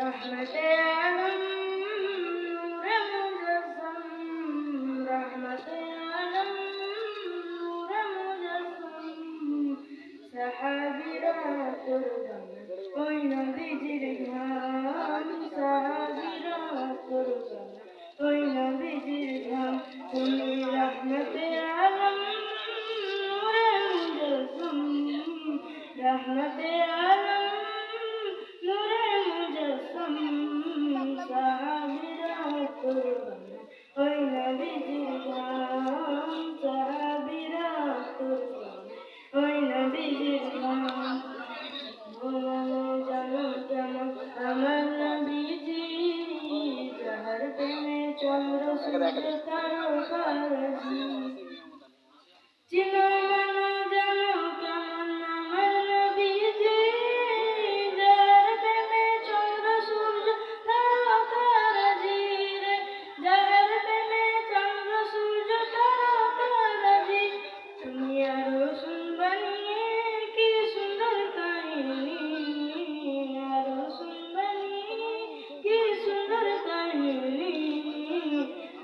রহমতে আলম নূরে মুজাসসাম রহমতে আলম নূরে মুজাসসাম সাহাবীরা কুরবান ওই নবীজির ঘাম সাহাবীরা কুরবান ওই নবীজির ঘাম তুমি রহমতে আলম নূরে মুজাসসাম রহমতে আলম নূরে মুজাসসাম সাহাবীরা কুরবান ওই নবীজির ঘাম সাহাবীরা কুরবান ওই নবীজির ঘাম জানো কেমন আমার নবীজি যাহার প্রেমে চন্দ্র সূর্য তারকারাজি চিনো মানো জানো কেমন আমার নবীজি যাহার প্রেমে চন্দ্র সূর্য তারকারাজি রে যাহার প্রেমে চন্দ্র সূর্য তারকারাজি তুমি আরো শুনবানি কি সুন্দর কাহিনী আরো শুনবানি কি সুন্দর কাহিনী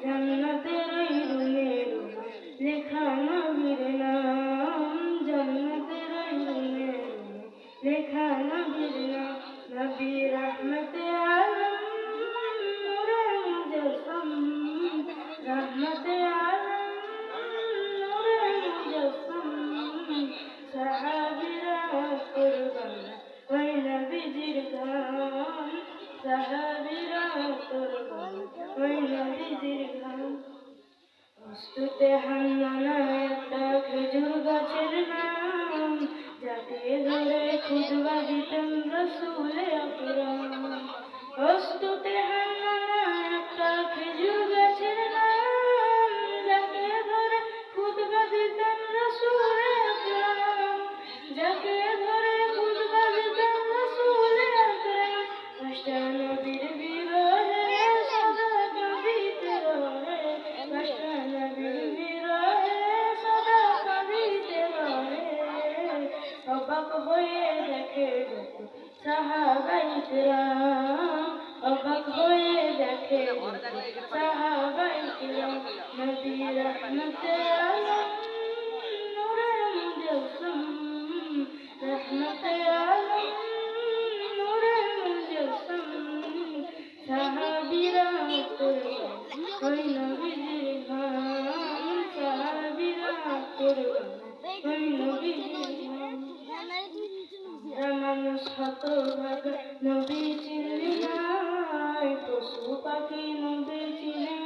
জান্নাতের ওই রুমে রুমে লেখা নবীর নাম জান্নাতের ওই রুমে রুমে লেখা নবীর নাম নবী রহমতে আলম নূরে মুজাসসাম রহমতে আলম নূরে মুজাসসাম সাহাবীরা কুরবান ওই নবীজির ঘাম সাহাবীরা কুরবান ওই নবীজির ঘাম বস্তুতে হান্নানা একটা খেজুর গাছের নাম যাকে ধরে খুতবা দিতেন রাসূল আকরাম বস্তুতে হান্নানা একটা খেজুর গাছের নাম যাকে ধরে খুতবা দিতেন রাসূল আকরাম যাকে ধরে খুতবা দিতেন রাসূল আকরাম কষ্টা নবীর বিরহে সদা কাঁদিতে রহে কষ্টা নবীর বিরহে সদা কাঁদিতে রহে অবাক হয়ে দেখে যত সাহাবায়ে কিরাম অবাক হয়ে দেখে যত সাহাবায়ে কিরাম নবী রহমতে আলম নূরে মুজাসসাম রহমতে আলম নূরে মুজাসসাম সাহাবীরা কুরবান ওই নবীজির ঘাম সাহাবীরা কুরবান ওই নবীজির ঘাম মানুষ হতভাগা নবী চিনলি নাই পশু পাখি নবী চিনে